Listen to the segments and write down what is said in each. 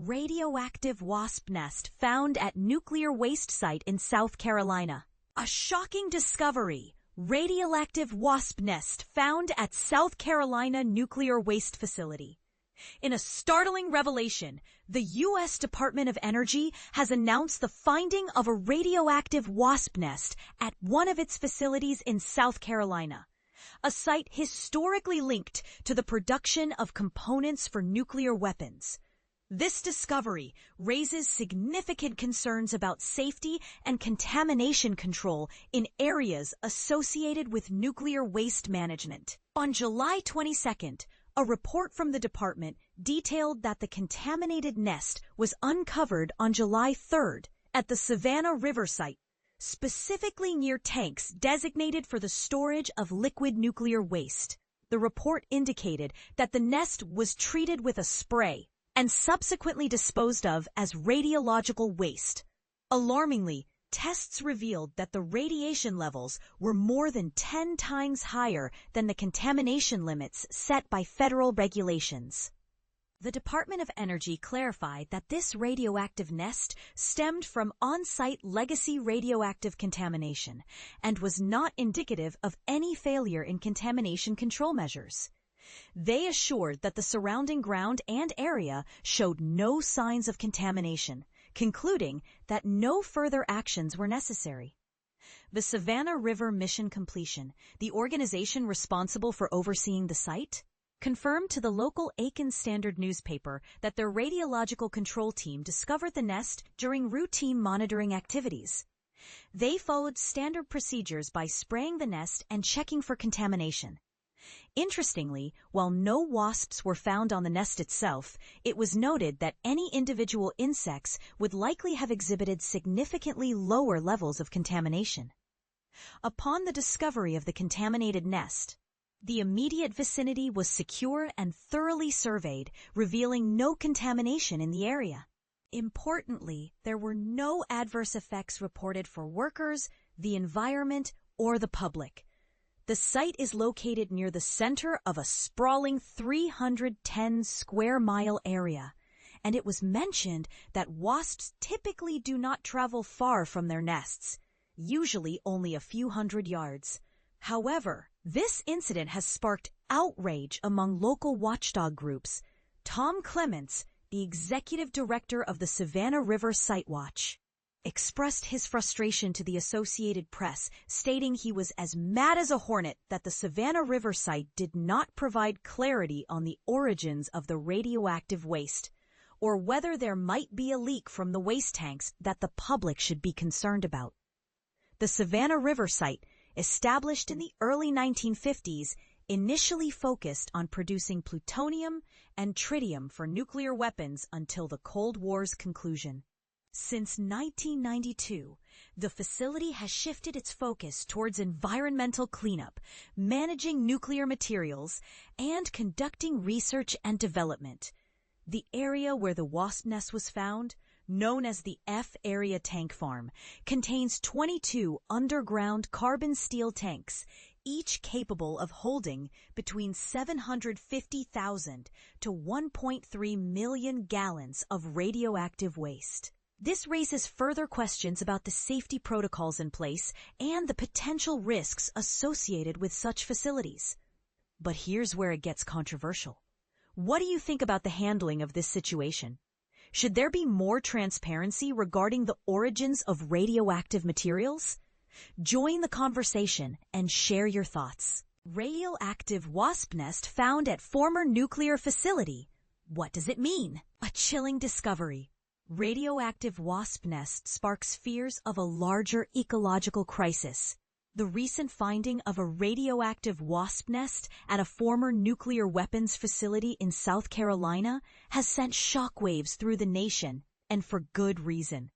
Radioactive wasp nest found at nuclear waste site in South Carolina. A shocking discovery. Radioactive wasp nest found at South Carolina nuclear waste facility. In a startling revelation, the U.S. Department of Energy has announced the finding of a radioactive wasp nest at one of its facilities in South Carolina, a site historically linked to the production of components for nuclear weapons. This discovery raises significant concerns about safety and contamination control in areas associated with nuclear waste management. On July 22nd, a report from the department detailed that the contaminated nest was uncovered on July 3rd at the Savannah River Site, specifically near tanks designated for the storage of liquid nuclear waste. The report indicated that the nest was treated with a spray and subsequently disposed of as radiological waste. Alarmingly, tests revealed that the radiation levels were more than 10 times higher than the contamination limits set by federal regulations. The Department of Energy clarified that this radioactive nest stemmed from on-site legacy radioactive contamination and was not indicative of any failure in contamination control measures. They assured that the surrounding ground and area showed no signs of contamination, concluding that no further actions were necessary. The Savannah River mission completion, the organization responsible for overseeing the site, confirmed to the local Aiken Standard newspaper that their radiological control team discovered the nest during routine monitoring activities. They followed standard procedures by spraying the nest and checking for contamination. Interestingly, while no wasps were found on the nest itself, it was noted that any individual insects would likely have exhibited significantly lower levels of contamination. Upon the discovery of the contaminated nest, the immediate vicinity was secure and thoroughly surveyed, revealing no contamination in the area. Importantly, there were no adverse effects reported for workers, the environment, or the public. The site is located near the center of a sprawling 310 square mile area, and it was mentioned that wasps typically do not travel far from their nests, usually only a few hundred yards. However, this incident has sparked outrage among local watchdog groups. Tom Clements, the executive director of the Savannah River Site Watch, expressed his frustration to the Associated Press, stating he was as mad as a hornet that the Savannah River Site did not provide clarity on the origins of the radioactive waste, or whether there might be a leak from the waste tanks that the public should be concerned about. The Savannah River Site, established in the early 1950s, initially focused on producing plutonium and tritium for nuclear weapons until the Cold War's conclusion. Since 1992, the facility has shifted its focus towards environmental cleanup, managing nuclear materials, and conducting research and development. The area where the wasp nest was found, known as the F Area Tank Farm, contains 22 underground carbon steel tanks, each capable of holding between 750,000 to 1.3 million gallons of radioactive waste. This raises further questions about the safety protocols in place and the potential risks associated with such facilities. But here's where it gets controversial. What do you think about the handling of this situation? Should there be more transparency regarding the origins of radioactive materials? Join the conversation and share your thoughts. Radioactive wasp nest found at former nuclear facility. What does it mean? A chilling discovery. Radioactive wasp nest sparks fears of a larger ecological crisis. The recent finding of a radioactive wasp nest at a former nuclear weapons facility in South Carolina has sent shockwaves through the nation, and for good reason.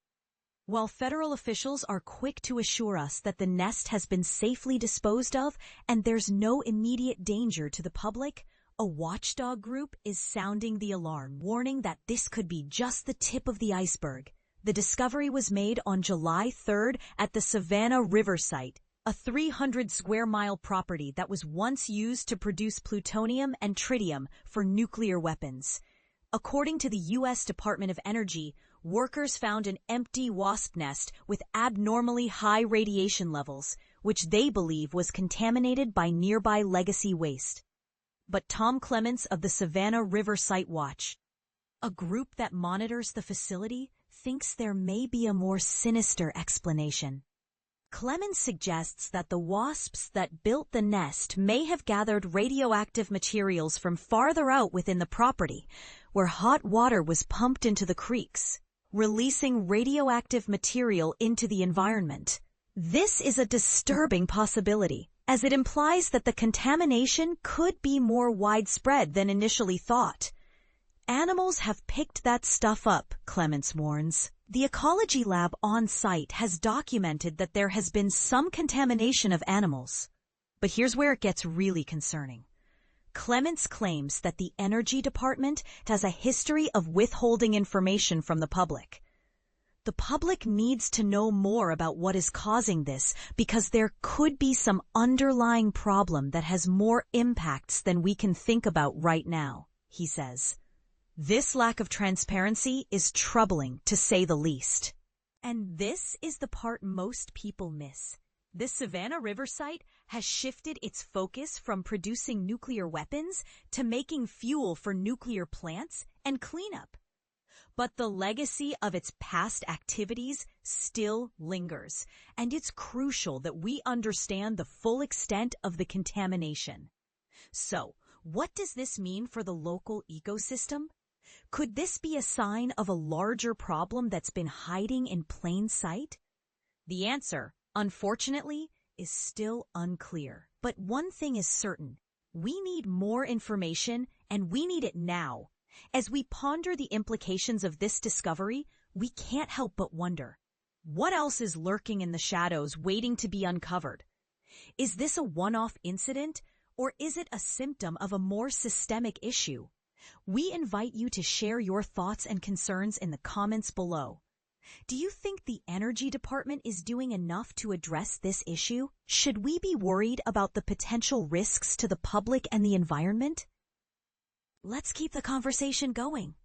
While federal officials are quick to assure us that the nest has been safely disposed of and there's no immediate danger to the public, a watchdog group is sounding the alarm, warning that this could be just the tip of the iceberg. The discovery was made on July 3rd at the Savannah River Site, a 300-square-mile property that was once used to produce plutonium and tritium for nuclear weapons. According to the U.S. Department of Energy, workers found an empty wasp nest with abnormally high radiation levels, which they believe was contaminated by nearby legacy waste. But Tom Clements of the Savannah River Site Watch, a group that monitors the facility, thinks there may be a more sinister explanation. Clements suggests that the wasps that built the nest may have gathered radioactive materials from farther out within the property, where hot water was pumped into the creeks, releasing radioactive material into the environment. This is a disturbing possibility, as it implies that the contamination could be more widespread than initially thought. Animals have picked that stuff up, Clements warns. The ecology lab on site has documented that there has been some contamination of animals. But here's where it gets really concerning. Clements claims that the Energy Department has a history of withholding information from the public. The public needs to know more about what is causing this because there could be some underlying problem that has more impacts than we can think about right now, he says. This lack of transparency is troubling, to say the least. And this is the part most people miss. The Savannah River Site has shifted its focus from producing nuclear weapons to making fuel for nuclear plants and cleanup. But the legacy of its past activities still lingers, and it's crucial that we understand the full extent of the contamination. So, what does this mean for the local ecosystem? Could this be a sign of a larger problem that's been hiding in plain sight? The answer, unfortunately, is still unclear. But one thing is certain. We need more information, and we need it now. As we ponder the implications of this discovery, we can't help but wonder, what else is lurking in the shadows waiting to be uncovered? Is this a one-off incident, or is it a symptom of a more systemic issue? We invite you to share your thoughts and concerns in the comments below. Do you think the Energy Department is doing enough to address this issue? Should we be worried about the potential risks to the public and the environment? Let's keep the conversation going.